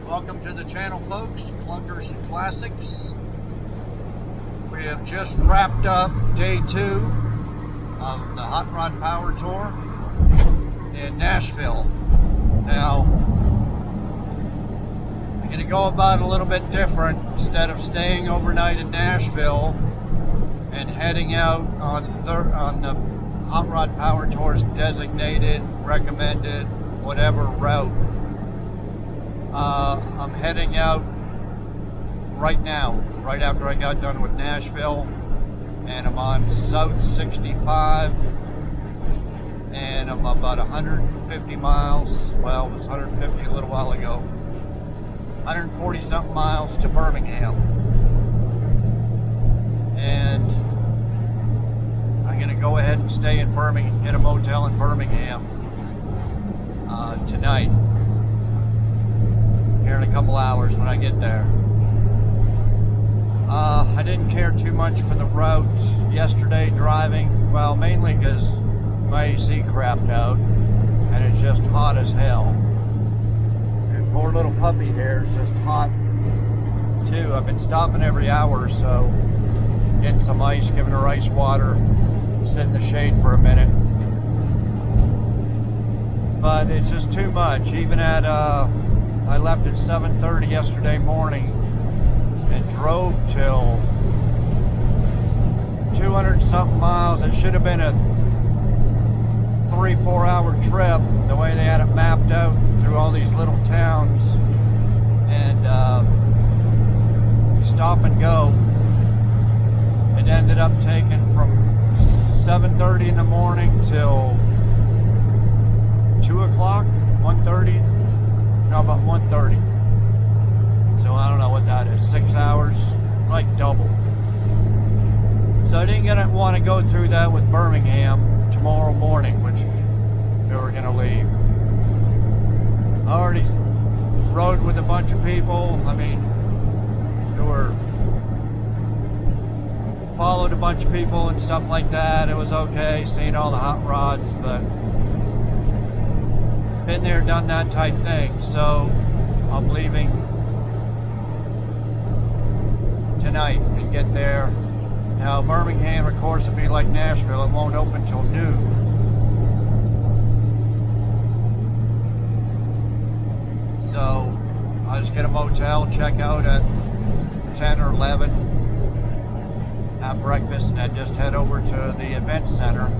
Welcome to the channel, folks. Clunkers and Classics. We have just wrapped up day 2 of the Hot Rod Power Tour in Nashville. Now, I'm going to go about it a little bit different. Instead of staying overnight in Nashville and heading out on the Hot Rod Power Tour's designated, recommended, whatever route, I'm heading out right now, right after I got done with Nashville, and I'm on South 65, and I'm about 150 miles, well, it was 150 a little while ago, 140 something miles to Birmingham. And I'm going to go ahead and stay in Birmingham, get a motel in Birmingham tonight, here in a couple hours when I get there. I didn't care too much for the route yesterday driving, well, mainly because my AC crapped out and it's just hot as hell. And poor little puppy here is just hot too. I've been stopping every hour or so, getting some ice, giving her ice water, sit in the shade for a minute. But it's just too much. Even at I left at 7:30 yesterday morning and drove till 200 something miles. It should have been a 3-4 hour trip, the way they had it mapped out through all these little towns, and stop and go. It ended up taking from 7:30 in the morning till 2 o'clock, 1:30. No, about 1:30. So I don't know what that is, 6 hours, like double. So I didn't want to go through that with Birmingham tomorrow morning, which we were going to leave. I already rode with a bunch of people. I mean, followed a bunch of people and stuff like that. It was okay, seeing all the hot rods, but been there, done that type thing. So I'm leaving tonight and get there. Now Birmingham, of course, will be like Nashville. It won't open till noon. So I'll just get a motel, check out at 10 or 11, have breakfast, and then just head over to the event center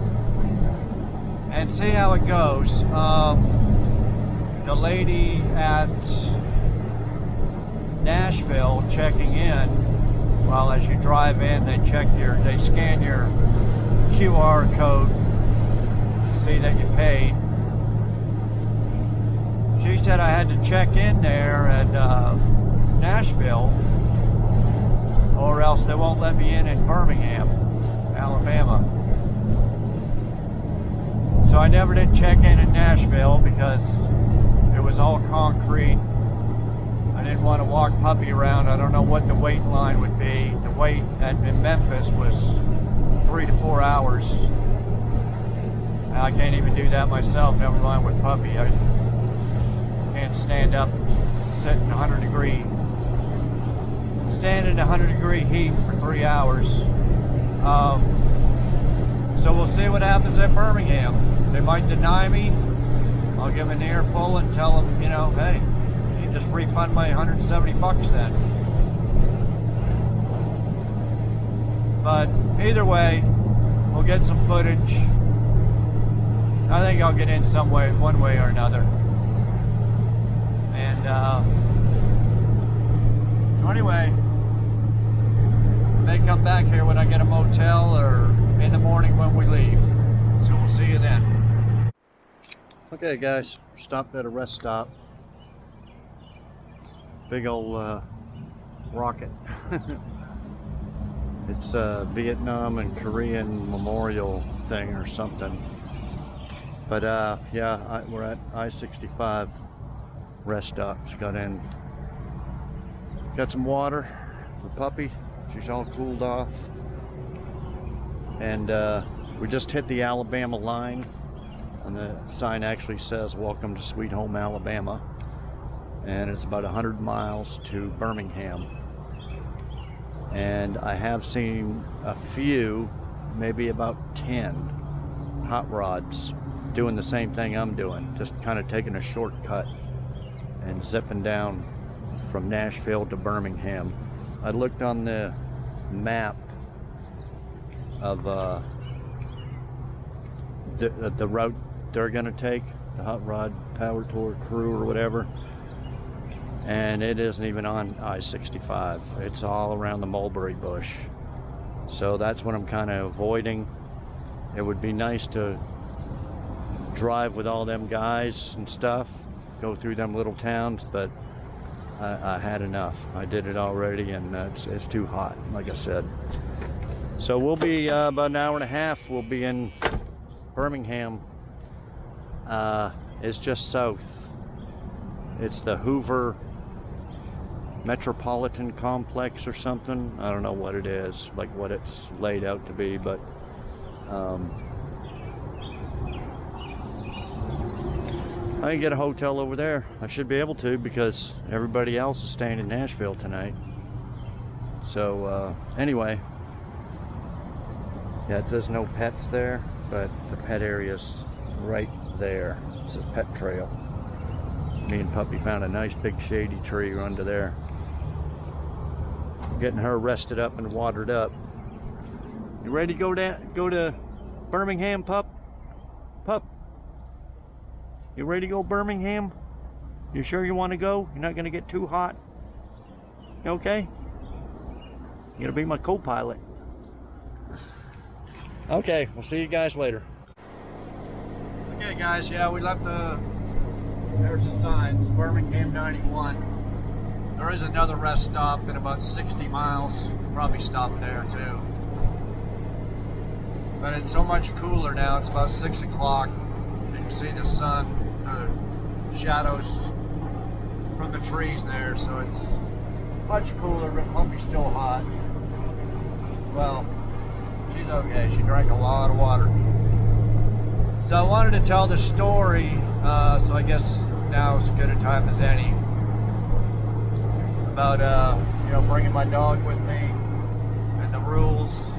and see how it goes. The lady at Nashville checking in, well, as you drive in, they scan your QR code to see that you paid. She said I had to check in there at Nashville, or else they won't let me in Birmingham, Alabama. So I never did check in Nashville because it was all concrete. I didn't want to walk puppy around. I don't know what the wait line would be. The wait in Memphis was 3 to 4 hours. I can't even do that myself, never mind with puppy. I can't stand up and sit in 100 degree heat for 3 hours. So we'll see what happens at Birmingham. They might deny me. I'll give them an earful and tell them, you know, hey, you just refund my 170 bucks then. But either way, we'll get some footage. I think I'll get in some way, one way or another. And so anyway, may come back here when I get a motel or in the morning when we leave. So we'll see you then. Okay guys, stopped at a rest stop. Big old rocket. It's a Vietnam and Korean memorial thing or something. But yeah, we're at I-65 rest stop. Just got in. Got some water for puppy. She's all cooled off. And we just hit the Alabama line. And the sign actually says, "Welcome to Sweet Home Alabama." and it's about 100 miles to Birmingham. And I have seen a few, maybe about 10 hot rods doing the same thing I'm doing, just kind of taking a shortcut and zipping down from Nashville to Birmingham. I looked on the map of the route they're gonna take, the hot rod power tour crew or whatever, and it isn't even on I-65. It's all around the mulberry bush. So that's what I'm kind of avoiding. It would be nice to drive with all them guys and stuff, go through them little towns, but I had enough. I did it already, and it's too hot, like I said. So we'll be about an hour and a half. We'll be in Birmingham. It's just south. It's the Hoover Metropolitan Complex or something. I don't know what it is, like what it's laid out to be, but I can get a hotel over there. I should be able to, because everybody else is staying in Nashville tonight. So anyway, yeah, it says no pets there, but the pet area's right there. It says pet trail. Me and Puppy found a nice big shady tree under there. Getting her rested up and watered up. You ready to go to Birmingham, Pup? Pup? You ready to go Birmingham? You sure you want to go? You're not going to get too hot? You okay? You're going to be my co-pilot. Okay, we'll see you guys later. Okay guys, yeah, we left there's the signs, Birmingham 91. There is another rest stop in about 60 miles. Probably stop there too. But it's so much cooler now. It's about 6 o'clock. You can see the sun, the shadows from the trees there, so it's much cooler, but Puppy's still hot. Well, she's okay. She drank a lot of water. So I wanted to tell the story, so I guess now is as good a time as any, about you know, bringing my dog with me and the rules.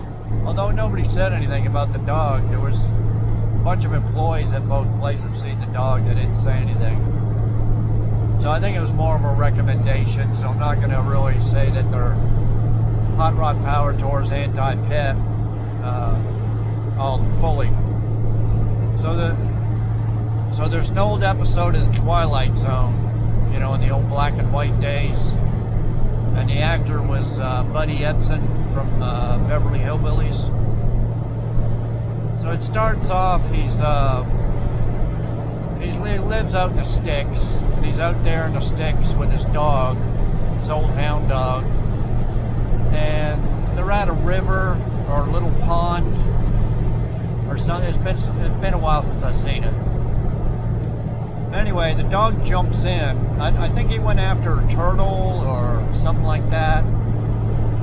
Although nobody said anything about the dog, there was a bunch of employees at both places seen the dog that didn't say anything. So I think it was more of a recommendation, so I'm not going to really say that their Hot Rod Power Tour's anti-pet all fully. So there's an old episode of The Twilight Zone, you know, in the old black and white days, and the actor was Buddy Ebsen from Beverly Hillbillies. So it starts off, he lives out in the sticks, and he's out there in the sticks with his dog, his old hound dog, and they're at a river or a little pond or something. It's been a while since I've seen it. Anyway, the dog jumps in. I think he went after a turtle or something like that.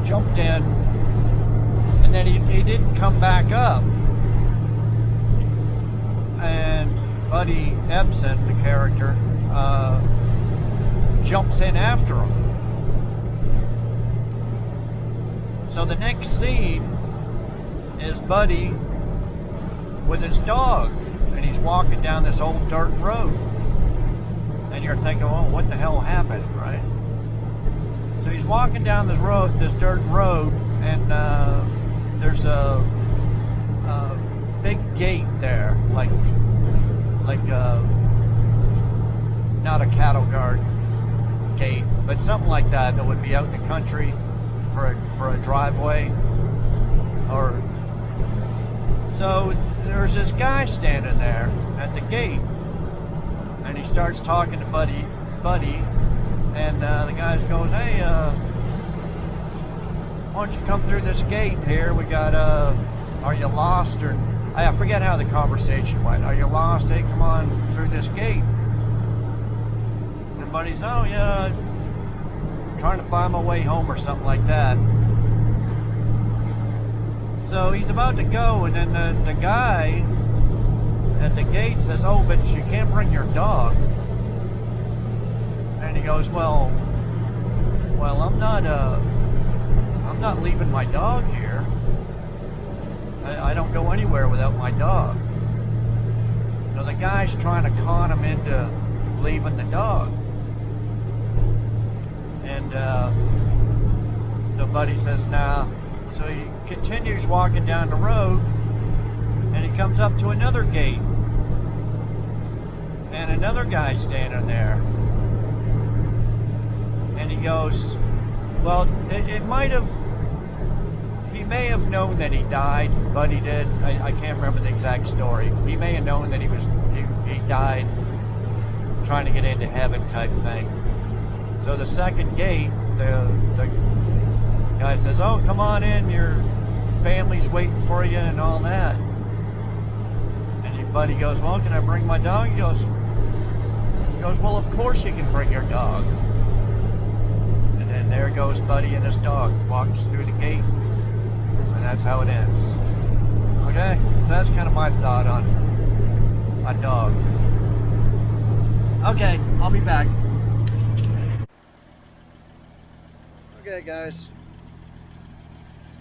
Jumped in, and then he didn't come back up. And Buddy Ebsen, the character, jumps in after him. So the next scene is Buddy with his dog, and he's walking down this old dirt road. And you're thinking, well, what the hell happened, right? So he's walking down this road, this dirt road, and there's a big gate there, like not a cattle guard gate, but something like that would be out in the country for a driveway. Or so there's this guy standing there at the gate, and he starts talking to Buddy, and the guy goes, hey, why don't you come through this gate here? We got, are you lost? Or I forget how the conversation went. Are you lost? Hey, come on through this gate. And Buddy's, oh yeah, I'm trying to find my way home or something like that. So he's about to go, and then the guy at the gate says, oh, but you can't bring your dog. And goes, well, I'm not leaving my dog here. I don't go anywhere without my dog. So the guy's trying to con him into leaving the dog. And so Buddy says, nah. So he continues walking down the road, and he comes up to another gate. And another guy standing there. And he goes, well, it might have, he may have known that he died, Buddy did. I can't remember the exact story. He may have known that he died trying to get into heaven type thing. So the second gate, the guy says, oh, come on in, your family's waiting for you and all that. And your buddy goes, well, can I bring my dog? He goes, well, of course you can bring your dog. And then there goes Buddy and his dog, walks through the gate, and that's how it ends. Okay, so that's kind of my thought on a dog. Okay, I'll be back. Okay, guys,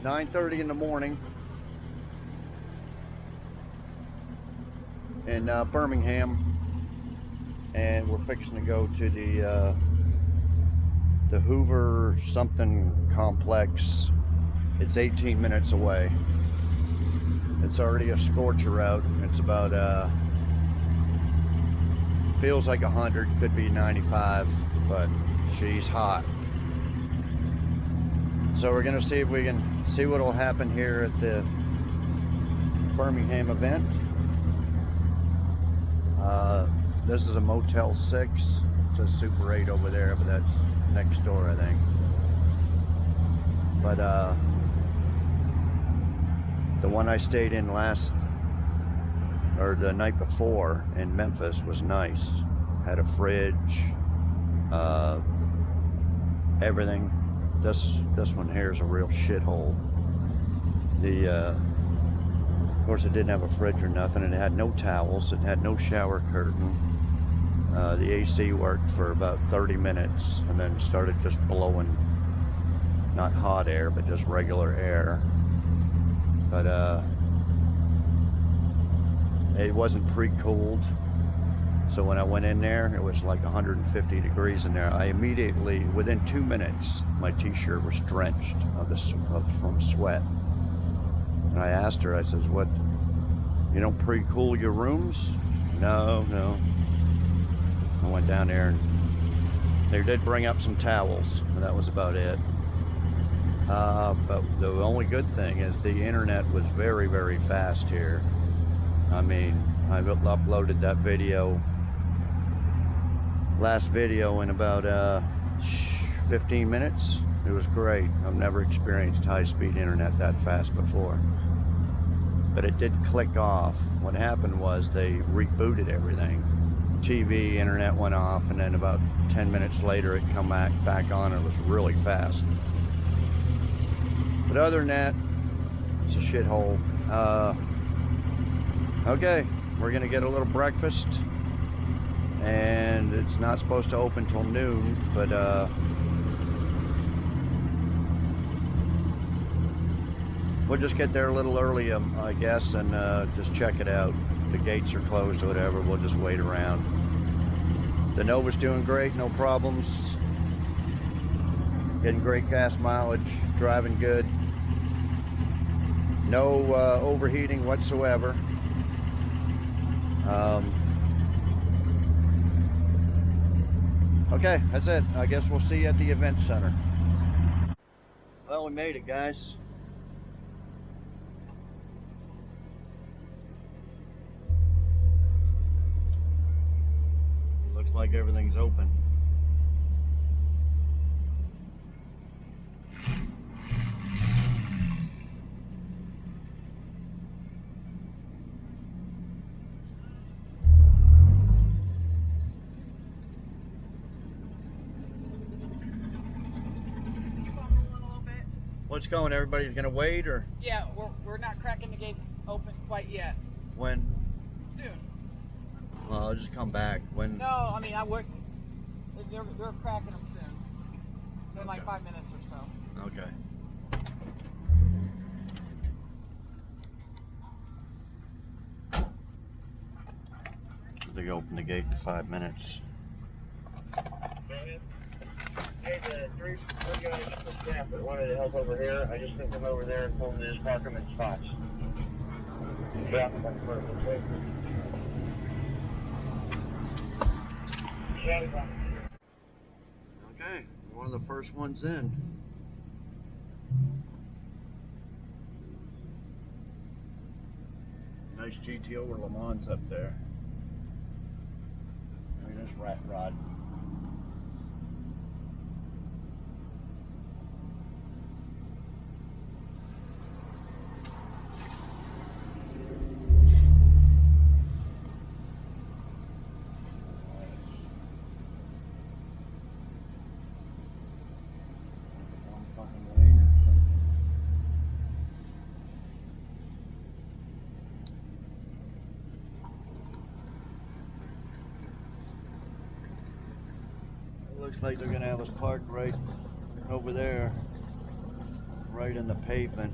9:30 in the morning in Birmingham, and we're fixing to go to the Hoover something complex. It's 18 minutes away. It's already a scorcher out. It's about feels like 100, could be 95, but she's hot. So we're gonna see if we can see what will happen here at the Birmingham event. This is a Motel 6. It says Super 8 over there, but that's next door, I think. But the one I stayed in the night before in Memphis was nice. Had a fridge, everything. This one here is a real shithole. Of course, it didn't have a fridge or nothing. It had no towels. It had no shower curtain. The AC worked for about 30 minutes and then started just blowing, not hot air, but just regular air. But it wasn't pre-cooled. So when I went in there, it was like 150 degrees in there. I immediately, within 2 minutes, my t-shirt was drenched from sweat. And I asked her, I says, what, you don't pre-cool your rooms? No. I went down there and they did bring up some towels, but that was about it. But the only good thing is the internet was very, very fast here. I mean, I uploaded that last video in about 15 minutes. It was great. I've never experienced high-speed internet that fast before. But it did click off. What happened was they rebooted everything. TV, internet went off, and then about 10 minutes later it come back on. It was really fast. But other than that, it's a shithole. Okay, we're gonna get a little breakfast, and it's not supposed to open till noon, but we'll just get there a little early, I guess, and just check it out. The gates are closed or whatever. We'll just wait around. The Nova's doing great, no problems. Getting great gas mileage, driving good. No overheating whatsoever. Okay, that's it. I guess we'll see you at the event center. Well, we made it, guys. Looks like everything's open. What's going? Everybody's gonna wait, or? Yeah, we're not cracking the gates open quite yet. When? Soon. Well, I'll just come back. When? No, I mean, I work. They're cracking them soon. In like 5 minutes or so. Okay. They open the gate in 5 minutes. Hey, the three guys from staff that wanted to help over here, I just sent them over there and told them to just park them in spots. Yeah, that's perfect. Thank you. Okay, one of the first ones in. Nice GTO or Le Mans up there. I mean, this rat rod. Looks like they're gonna have us parked right over there, right in the pavement.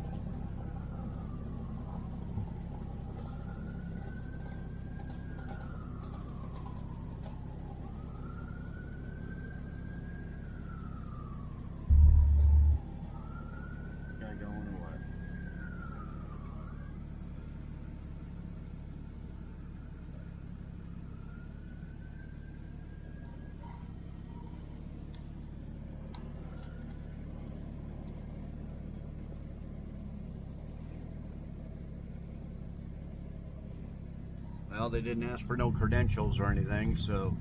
Guy going or what? Well, they didn't ask for no credentials or anything, so.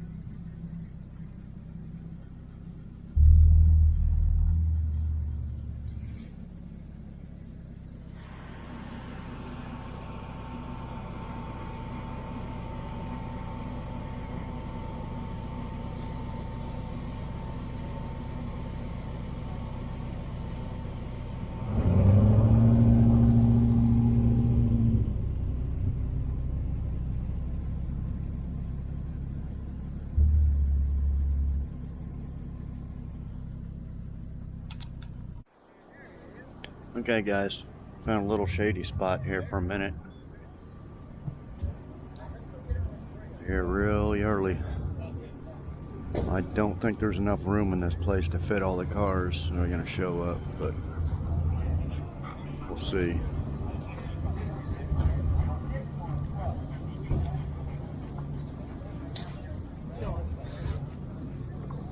Okay guys, found a little shady spot here for a minute. Here really early. I don't think there's enough room in this place to fit all the cars that are gonna show up, but we'll see.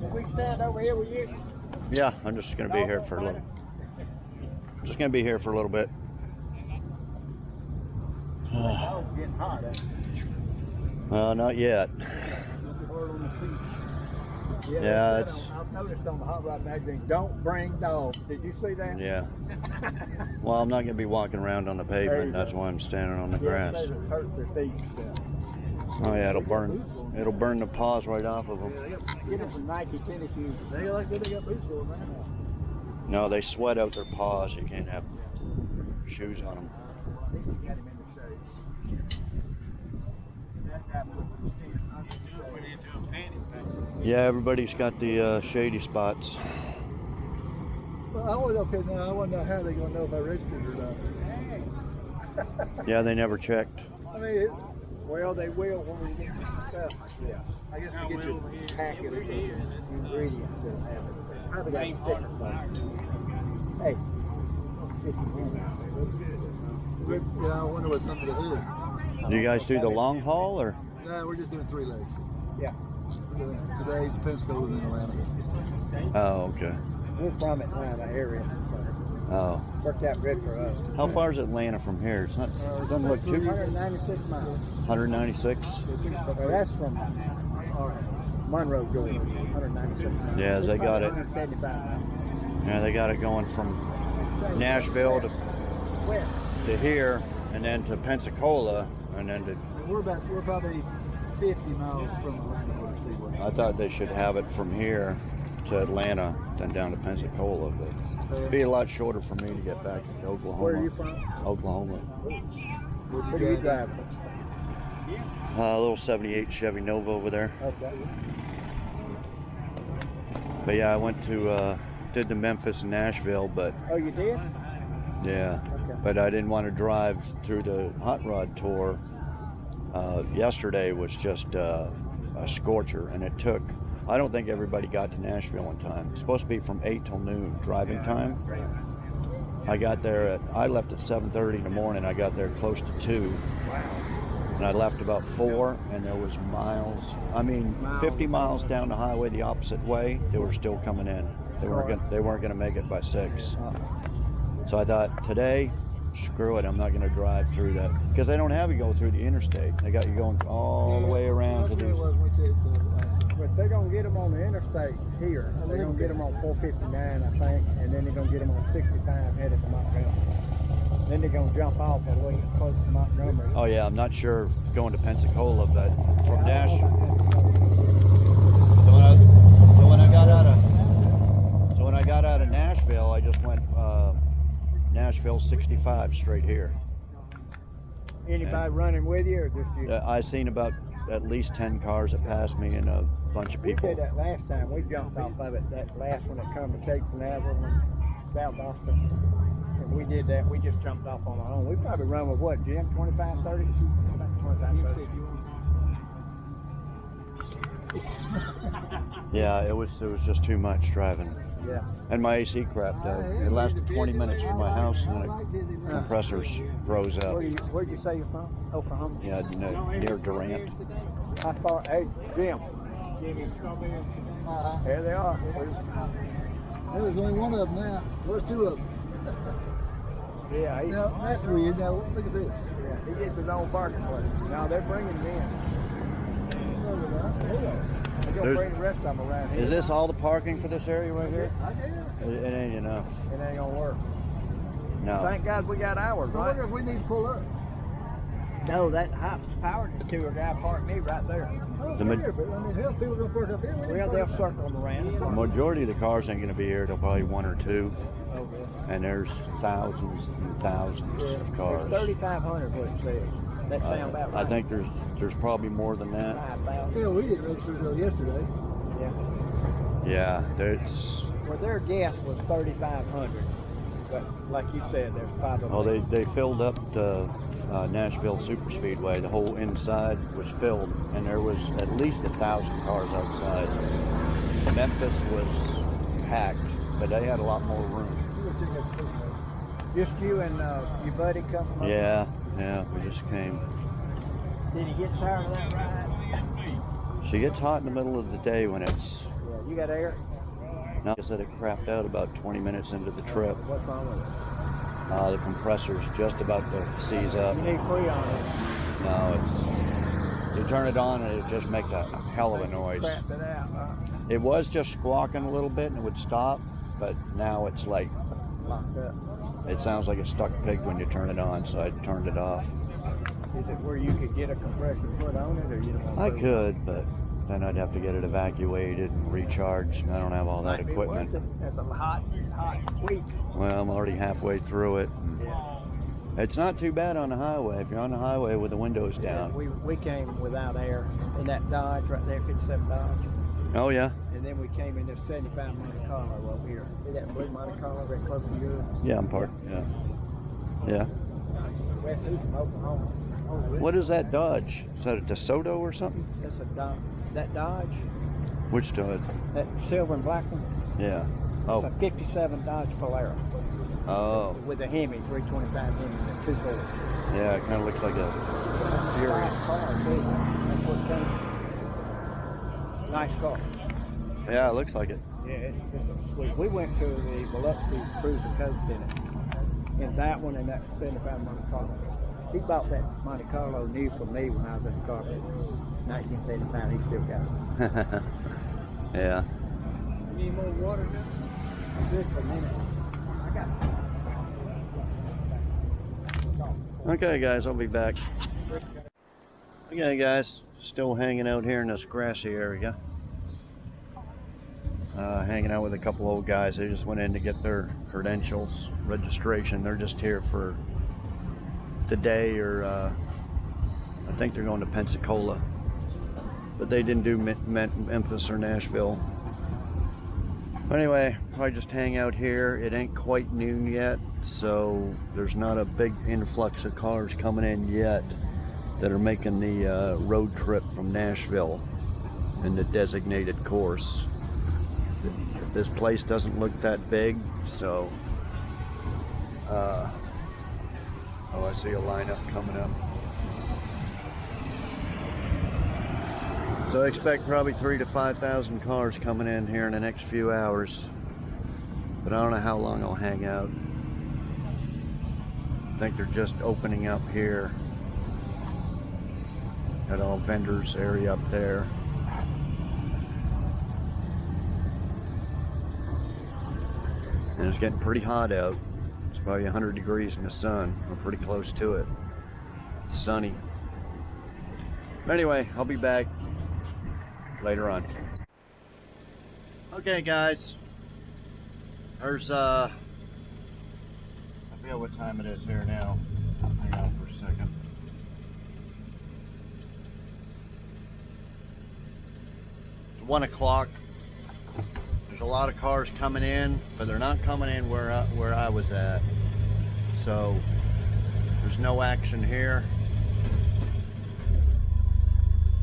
Can we stand over here with you? Yeah, I'm just gonna be here for a little. Just gonna be here for a little bit. Oh, it's getting hot. Not yet. Yeah, it's. I've noticed on the hot rod magazine, don't bring dogs. Did you see that? Yeah. Well, I'm not gonna be walking around on the pavement. That's why I'm standing on the grass. Yeah, it says it hurts their feet. Oh yeah, it'll burn. It'll burn the paws right off of them. Get them some Nike tennis shoes. They like they got boots for them right now. No, they sweat out their paws. You can't have shoes on them. I think we got him in the shades. That guy puts his skin under the shades. Yeah, everybody's got the shady spots. Well, I was okay now. I wonder how they're gonna know if I registered or not. Yeah, they never checked. I mean, well, they will when we get the stuff. Yeah. I guess we get your packet or some ingredients that have it. Probably got stickers on it. Hey, 50 yeah, I wonder what's under the hood. Do you guys do the long haul or? No, we're just doing 3 legs. Yeah. Today, Pensacola and Atlanta. Oh, okay. We're from Atlanta area. Oh. Worked out good for us. How far is Atlanta from here? It's not. Doesn't look too. 196 miles. 196. That's from Monroe, Georgia. 196 miles. Yeah, they got it. 175 miles. Yeah, they got it going from Nashville Where? to here, and then to Pensacola, and then to. We're probably 50 miles from Atlanta. I thought they should have it from here to Atlanta, then down to Pensacola, but it'd be a lot shorter for me to get back to Oklahoma. Where are you from? Oklahoma. What do you drive? A little 78 Chevy Nova over there. Okay. But yeah, I went to did the Memphis and Nashville, but Oh, you did? yeah, Okay. but I didn't want to drive through the hot rod tour. Yesterday was just a scorcher, and it took. I don't think everybody got to Nashville in time. It's supposed to be from 8 till noon driving time. I got there I left at 7:30 in the morning. I got there close to 2. Wow. And I left about 4, and there was miles. I mean, 50 miles down the highway the opposite way. They were still coming in. They weren't gonna make it by 6. So I thought today, screw it. I'm not gonna drive through that because they don't have you go through the interstate. They got you going all the way around to That's what these. it was when we took but they're gonna get them on the interstate here. They're gonna get them on 459, I think, and then they're gonna get them on 65 headed to Montgomery. Then they're gonna jump off all the way close to Montgomery. Oh yeah, I'm not sure going to Pensacola, but from Nashville. So when I got out of Nashville, I just went Nashville 65 straight here. Anybody running with you or just you? I seen about at least 10 cars that passed me and a bunch of We people. did that last time. We jumped off of it. That last one that come to Cape Canaveral and South Boston. And we did that. We just jumped off on our own. We probably run with what, Jim? 25, 30? About 25, 30. Yeah, it was just too much driving. Yeah. And my AC crapped out. It lasted 20 minutes from my house and then the compressors froze up. Where'd you say you're from? Oklahoma? Yeah, near Durant. How far? Hey, Jim. There they are. There was only one of them now. What's 2 of them? Yeah, Now, that's weird. Now, look at this. yeah, he gets his own parking place. Now they're bringing him in. They're going to bring the rest of them around here. Is this all the parking for this area right here? I guess. It ain't enough. It ain't going to work. No. Thank God we got ours, I right? wonder if we need to pull up. No, that high power tour guy parked me right there. Oh, The ma- here, but I mean, hell, people are going to park up here. Well, they'll circle them around. The majority of the cars ain't going to be here till probably 1 or 2. Okay. And there's thousands and thousands of cars. There's 3,500 what it says. That sound about right. I think there's probably more than that. 5,000. Yeah, we didn't register till yesterday. Yeah. Yeah, there's. Well, their guess was 3,500. But like you said, there's probably. Oh, they filled up the Nashville Super Speedway. The whole inside was filled, and there was at least 1,000 cars outside. Memphis was packed, but they had a lot more room. Just you and your buddy come from up Yeah, we just came. there? Did he get tired of that ride? She gets hot in the middle of the day when it's. Yeah, you got air? No, I said it crapped out about 20 minutes into the trip. What's wrong with it? The compressor's just about to seize up. You need Freon on it. No, you turn it on and it just makes a hell of a noise. Crapped it out, right? It was just squawking a little bit and it would stop, but now it's like, Locked up. it sounds like a stuck pig when you turn it on, so I turned it off. Is it where you could get a compressor put on it, or you don't want to I put it? could, but then I'd have to get it evacuated and recharged, and I don't have all that Might be equipment. worth it. That's a hot week. Well, I'm already halfway through it. Yeah. It's not too bad on the highway. If you're on the highway with the windows down. We came without air in that Dodge right there, 57 Dodge. Oh, yeah? And then we came in this 75 Monte Carlo over here. See that blue Monte Carlo right close to yours? Yeah, I'm parked. Yeah. Yeah. West Hoover from Oklahoma. What is that Dodge? Is that a DeSoto or something? That's a Dodge. That Dodge, Which Dodge? that silver and black one, Yeah. it's Oh. a 57 Dodge Polara Oh. with a Hemi, 325 Hemi, and 2 doors. Yeah, it kind of looks like a Fury. Nice car, too. That's what came. Nice car. Yeah, it looks like it. Yeah, it's a sweet. We went to the Biloxi Cruise and Coast in it. In that one and that 75 Monte Carlo. He bought that Monte Carlo new for me when I was in the car. 1975, he still got it. Yeah. You need more water, John? I'm good for a minute. I got Okay, guys, I'll be back. Okay, guys, still hanging out here in this grassy area. Hanging out with a couple old guys. They just went in to get their credentials, registration. They're just here for today, or I think they're going to Pensacola. But they didn't do Memphis or Nashville. Anyway, probably just hang out here. It ain't quite noon yet, so there's not a big influx of cars coming in yet that are making the road trip from Nashville in the designated course. This place doesn't look that big, so oh, I see a lineup coming up. So I expect probably 3,000 to 5,000 cars coming in here in the next few hours, but I don't know how long I'll hang out. I think they're just opening up here at all vendors area up there. And it's getting pretty hot out. It's probably 100 degrees in the sun. We're pretty close to it. It's sunny. But anyway, I'll be back later on. Okay guys, there's I forget what time it is here now. Hang on for a second. It's 1 o'clock. There's a lot of cars coming in, but they're not coming in where I was at. So there's no action here.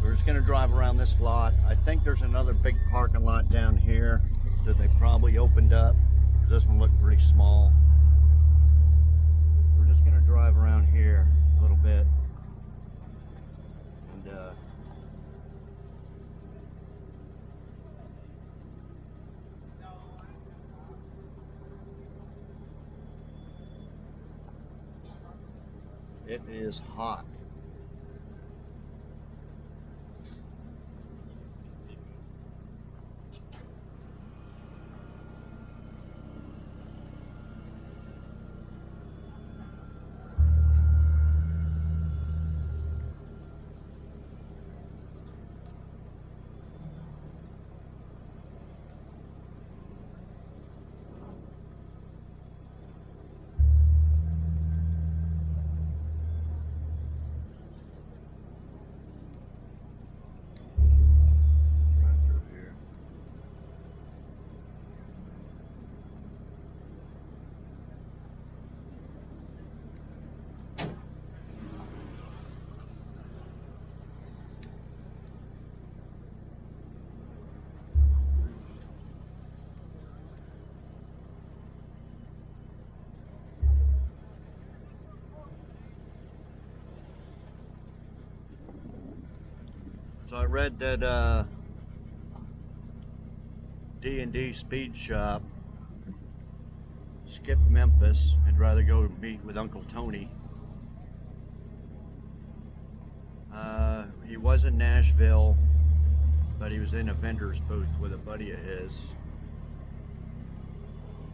We're just gonna drive around this lot. I think there's another big parking lot down here that they probably opened up. This one looked pretty small. We're just gonna drive around here a little bit. And it is hot. So I read that D&D Speed Shop skipped Memphis. I'd rather go meet with Uncle Tony. He was in Nashville, but he was in a vendor's booth with a buddy of his.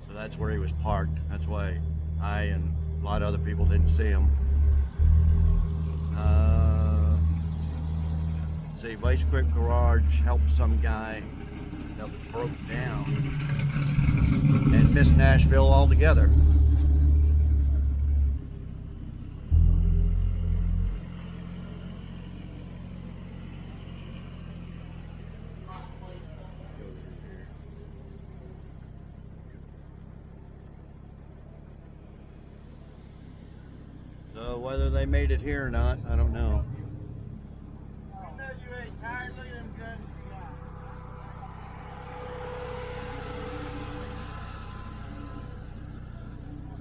So that's where he was parked. That's why I and a lot of other people didn't see him. See, Vice Grip Garage helped some guy that broke down and missed Nashville altogether. So whether they made it here or not, I don't know.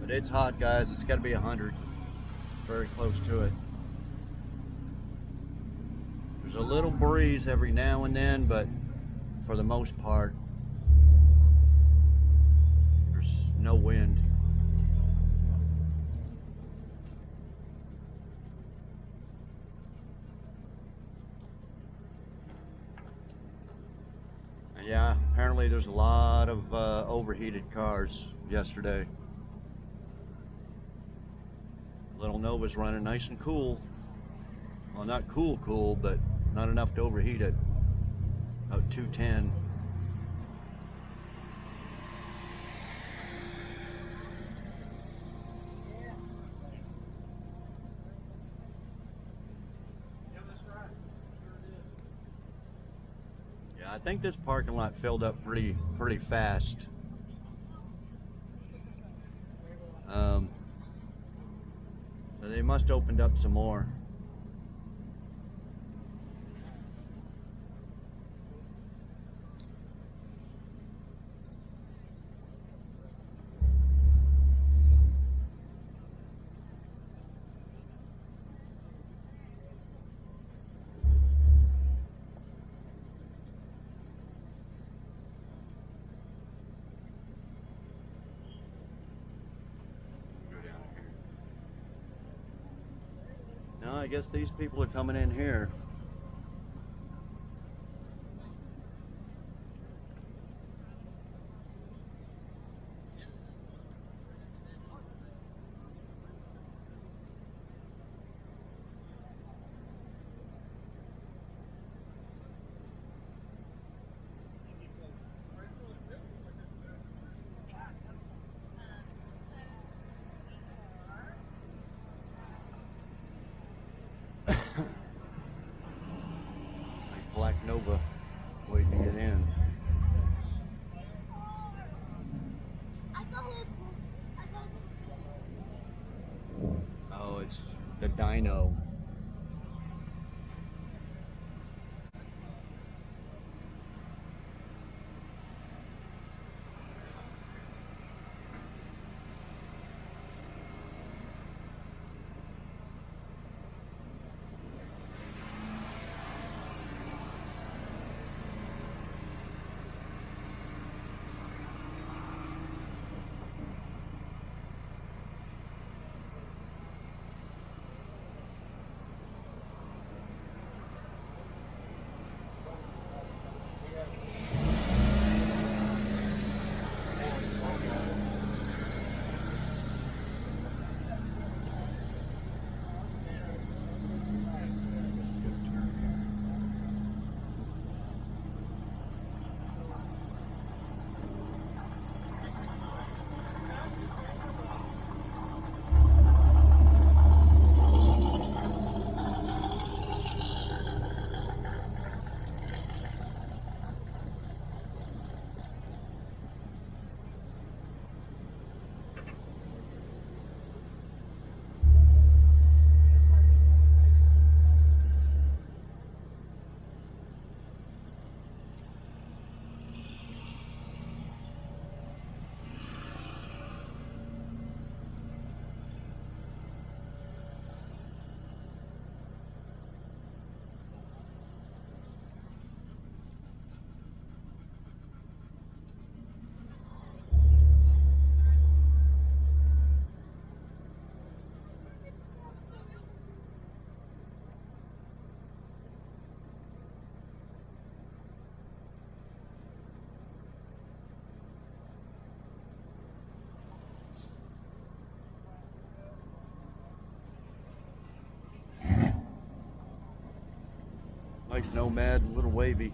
But it's hot, guys. It's got to be 100. Very close to it. There's a little breeze every now and then, but for the most part, there's no wind. And yeah, apparently there's a lot of overheated cars yesterday. Little Nova's running nice and cool. Well, not cool, but not enough to overheat it. About 210. Yeah, Yeah, I think this parking lot filled up pretty fast. So they must opened up some more. No, I guess these people are coming in here. Black Nova waiting to get in. Oh, it's the dyno. Nice Nomad, a little wavy.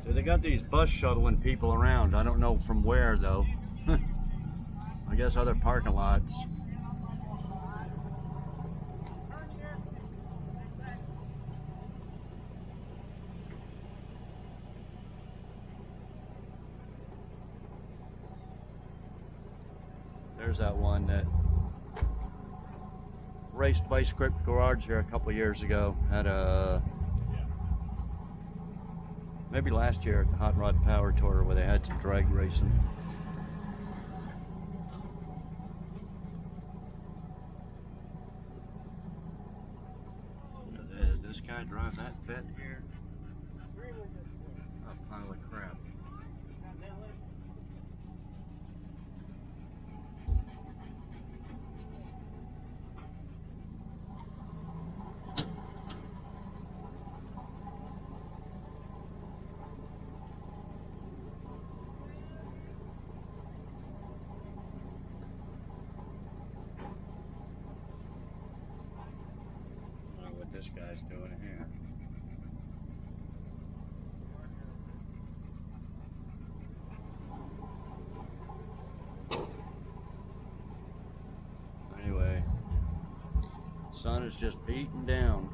So they got these bus shuttling people around. I don't know from where though. I guess other parking lots. There's that one that raced Vice Grip Garage here a couple of years ago. Had a maybe last year at the Hot Rod Power Tour where they had some drag racing. Does this guy drive that fit here? A pile of crap. this guy's doing here. Anyway, sun is just beating down.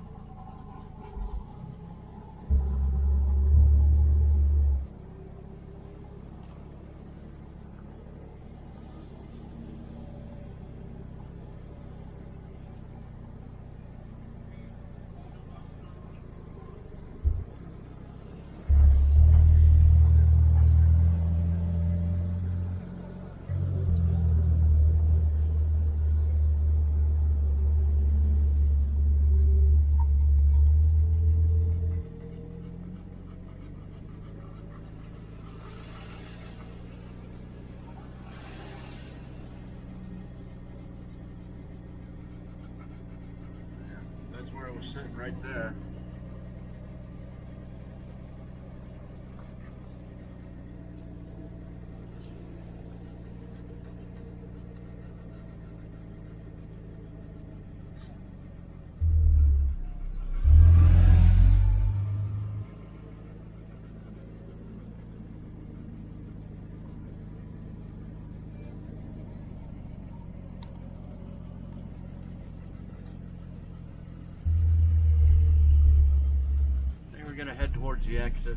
That's where it was sitting right there. We're gonna head towards the exit.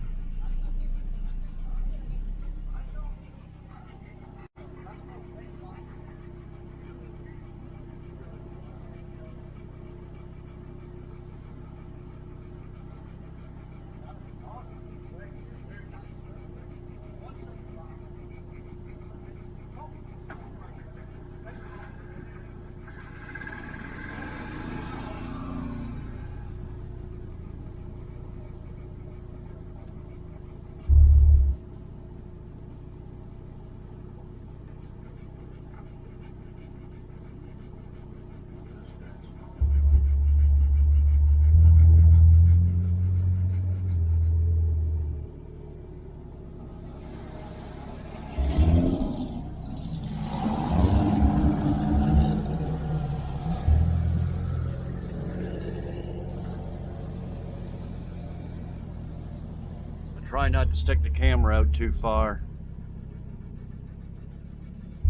Try not to stick the camera out too far.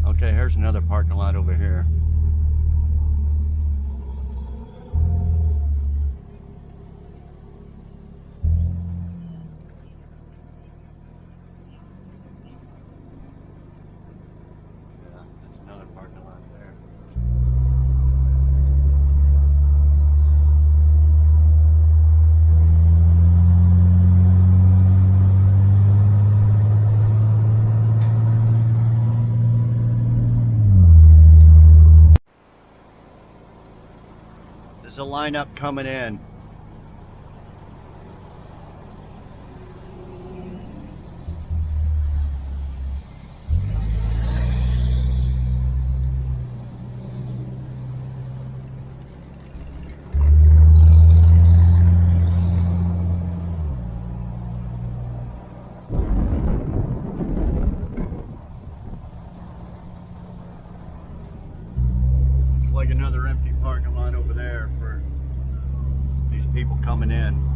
Okay, here's another parking lot over here. Yeah, that's another parking lot there. There's a lineup coming in. Looks like another empty parking lot over there for these people coming in.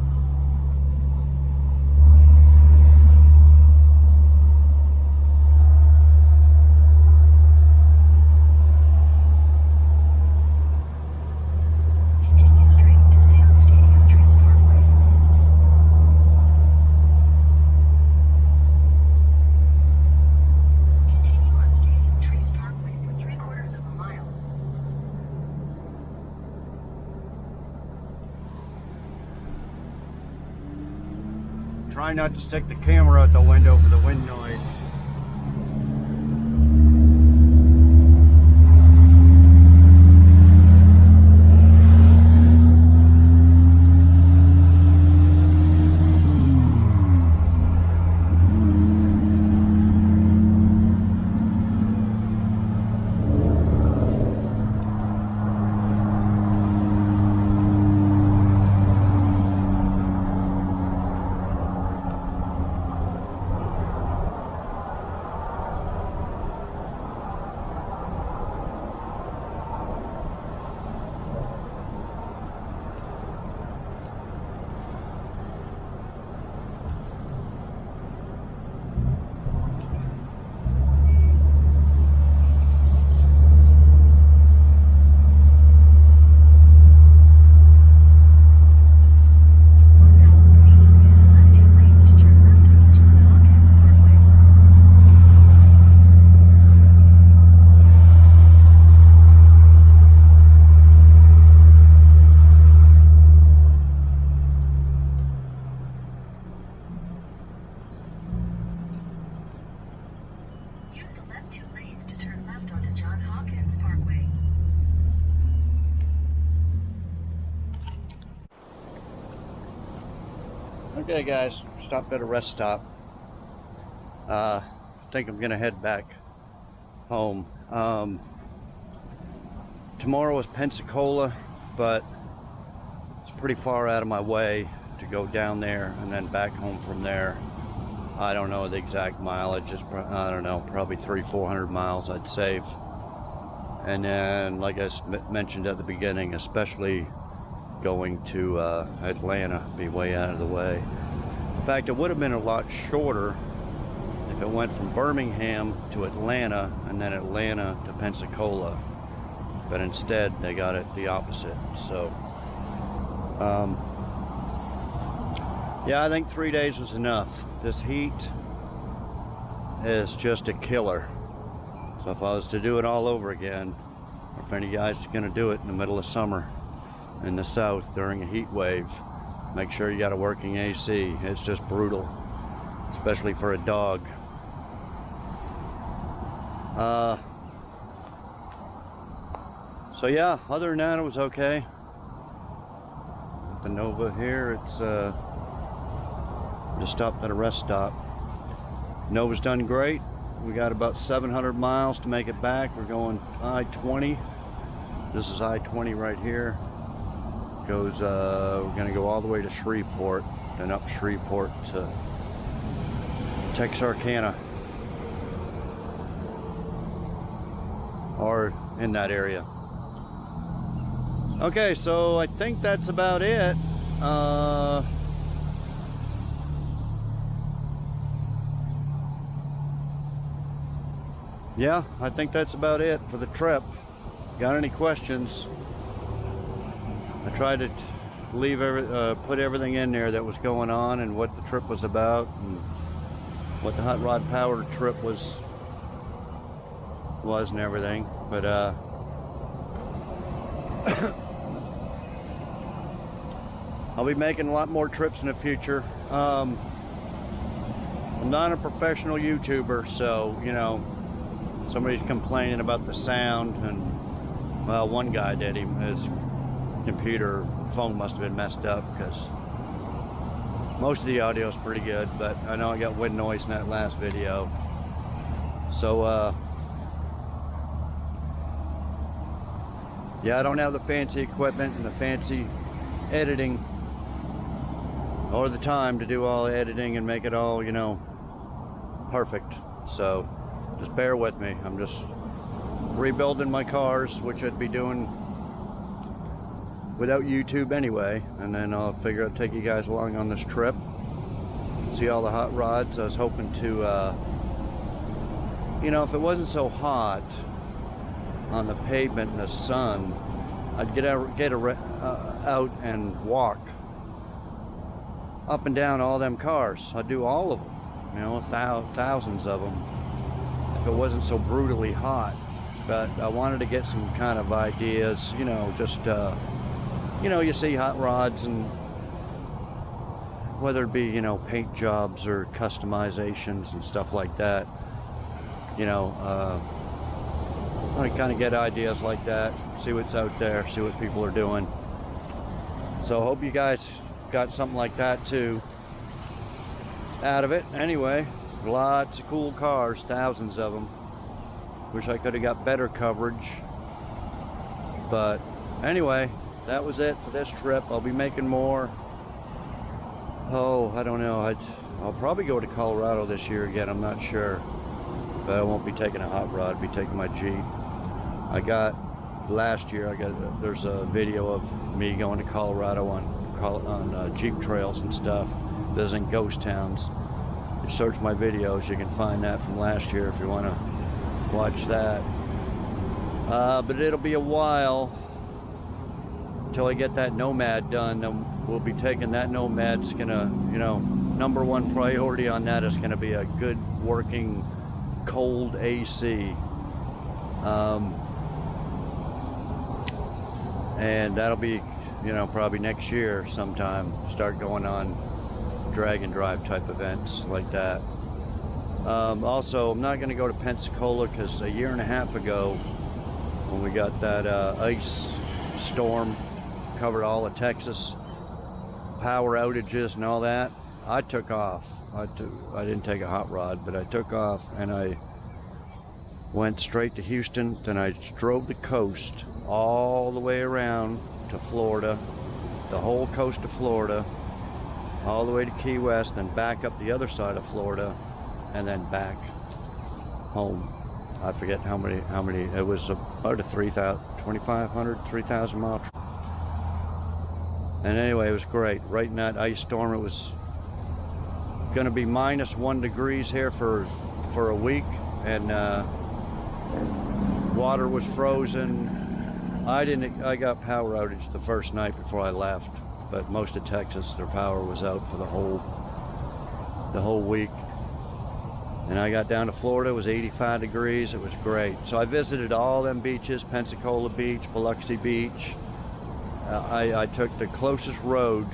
Continue straight to stay on Stadium Trees Parkway. Continue on Stadium Trees Parkway for 3/4 of a mile. Try not to stick the camera out the window for the wind noise. Okay guys, stopped at a rest stop. Think I'm gonna head back home. Tomorrow is Pensacola, but it's pretty far out of my way to go down there and then back home from there. I don't know the exact mileage, just I don't know, probably 300-400 miles I'd save. And then, like I mentioned at the beginning, especially going to Atlanta, be way out of the way. In fact, it would have been a lot shorter if it went from Birmingham to Atlanta and then Atlanta to Pensacola, but instead they got it the opposite. So yeah, I think 3 days was enough. This heat is just a killer. So if I was to do it all over again, or if any guys are gonna do it in the middle of summer in the south during a heat wave, make sure you got a working AC. It's just brutal, especially for a dog. So yeah, other than that, it was okay. The Nova here, it's just stopped at a rest stop. Nova's done great. We got about 700 miles to make it back. We're going I-20. This is I-20 right here. Goes, we're gonna go all the way to Shreveport, then up Shreveport to Texarkana, or in that area. Okay, so I think that's about it. Yeah, I think that's about it for the trip. Got any questions? I tried to leave put everything in there that was going on and what the trip was about and what the hot rod power trip was and everything. But I'll be making a lot more trips in the future. I'm not a professional YouTuber, so you know, somebody's complaining about the sound, and well, one guy did. His phone must have been messed up, because most of the audio is pretty good, but I know I got wind noise in that last video. So yeah, I don't have the fancy equipment and the fancy editing or the time to do all the editing and make it all, you know, perfect. So just bear with me. I'm just rebuilding my cars, which I'd be doing without YouTube anyway, and then I'll figure out take you guys along on this trip, see all the hot rods. I was hoping to you know, if it wasn't so hot on the pavement in the sun, I'd get out and walk up and down all them cars. I'd do all of them, you know, thousands of them, if it wasn't so brutally hot. But I wanted to get some kind of ideas, you know, just you know, you see hot rods, and whether it be, you know, paint jobs or customizations and stuff like that, you know, I kind of get ideas like that, see what's out there, see what people are doing. So I hope you guys got something like that too out of it. Anyway, lots of cool cars, thousands of them. Wish I could have got better coverage, but anyway, that was it for this trip. I'll be making more. Oh, I don't know. I'll probably go to Colorado this year again. I'm not sure, but I won't be taking a hot rod. I'll be taking my Jeep. I got last year. There's a video of me going to Colorado on Jeep trails and stuff, visiting ghost towns. If you search my videos, you can find that from last year if you want to watch that. But it'll be a while until I get that Nomad done. Then we'll be taking that Nomad. It's gonna, you know, #1 priority on that is gonna be a good working cold AC, and that'll be, you know, probably next year sometime, start going on drag and drive type events like that. Also, I'm not going to go to Pensacola because a year and a half ago, when we got that ice storm, covered all of Texas, power outages and all that, I took off. I didn't take a hot rod, but I took off and I went straight to Houston. Then I drove the coast all the way around to Florida, the whole coast of Florida, all the way to Key West, then back up the other side of Florida, and then back home. I forget how many, it was about a 2,500, 3,000 mile trip. And anyway, it was great. Right in that ice storm, it was gonna be -1 degrees here for a week, and water was frozen. I got power outage the first night before I left, but most of Texas, their power was out for the whole week. And I got down to Florida, it was 85 degrees, it was great. So I visited all them beaches, Pensacola Beach, Biloxi Beach. I took the closest road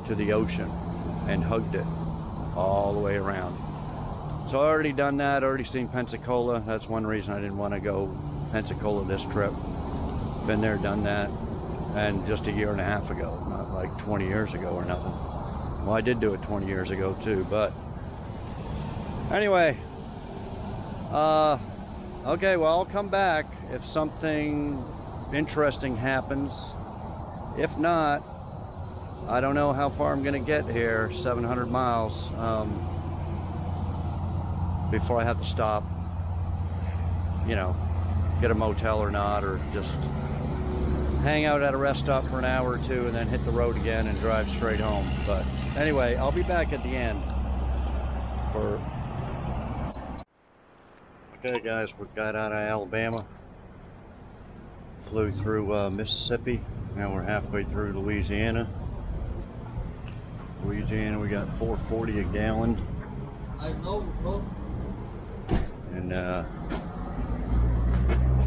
to the ocean and hugged it all the way around. So I already done that, already seen Pensacola. That's one reason I didn't want to go Pensacola this trip. Been there, done that, and just a year and a half ago, not like 20 years ago or nothing. Well, I did do it 20 years ago too, but anyway, okay, well, I'll come back if something interesting happens. If not, I don't know how far I'm gonna get here, 700 miles, before I have to stop, you know, get a motel or not, or just hang out at a rest stop for an hour or two and then hit the road again and drive straight home. But anyway, I'll be back at the end for... Okay guys, we got out of Alabama, flew through Mississippi. Now we're halfway through Louisiana. We got $4.40 a gallon. I know, bro. And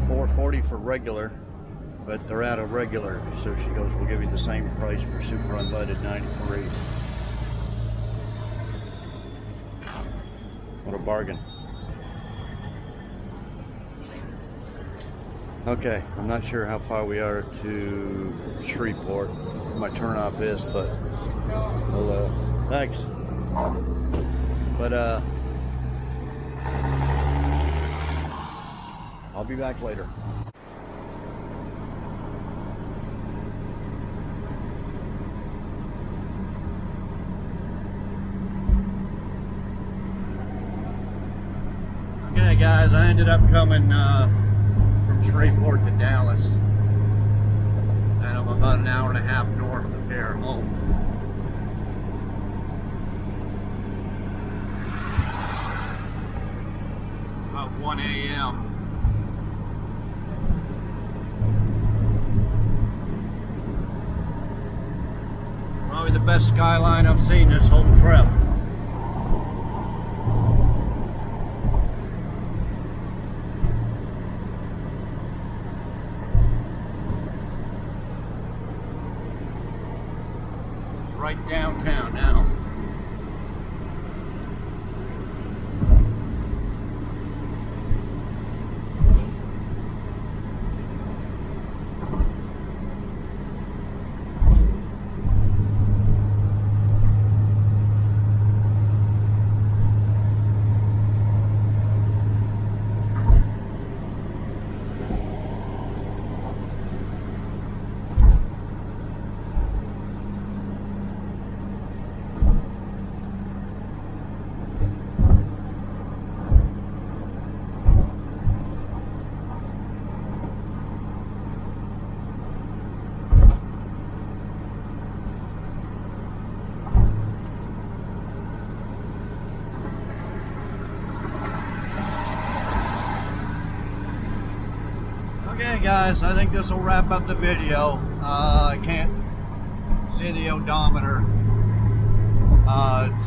$4.40 for regular, but they're out of regular. So she goes, we'll give you the same price for super unleaded 93. What a bargain. Okay, I'm not sure how far we are to Shreveport. My turnoff is, but well, thanks. But I'll be back later. Okay guys, I ended up coming from Shreveport to Dallas, and I'm about an hour and a half north of here home. About 1 a.m. Probably the best skyline I've seen this whole trip. It's right downtown now. Okay guys, I think this will wrap up the video. I can't see the odometer,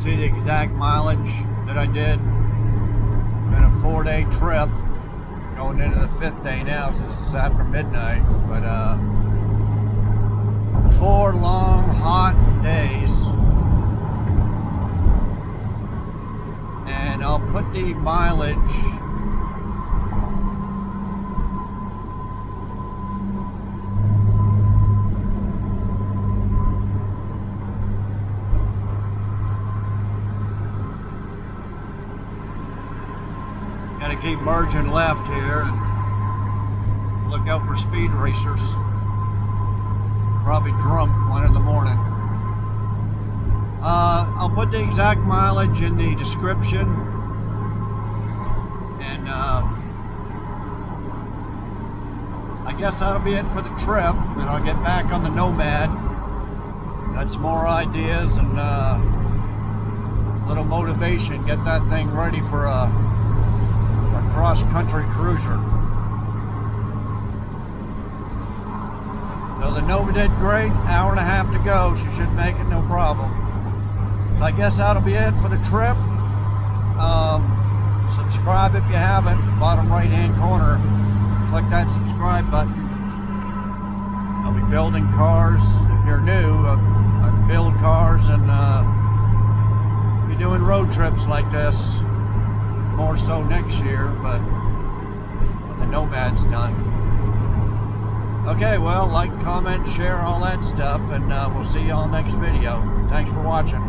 see the exact mileage that I did. Been a 4-day trip, going into the 5th day now since it's after midnight, but 4 long hot days. And I'll put the mileage gonna keep merging left here and look out for speed racers. Probably drunk 1 in the morning. I'll put the exact mileage in the description, and I guess that'll be it for the trip, and I'll get back on the Nomad. Got some more ideas and little motivation. Get that thing ready for a cross-country cruiser. So the Nova did great. Hour and a half to go. She should make it no problem. So I guess that'll be it for the trip. Subscribe if you haven't. Bottom right hand corner. Click that subscribe button. I'll be building cars. If you're new, I build cars and be doing road trips like this. More so next year, but when the Nomad's done. Okay, well, like, comment, share, all that stuff, and we'll see y'all next video. Thanks for watching.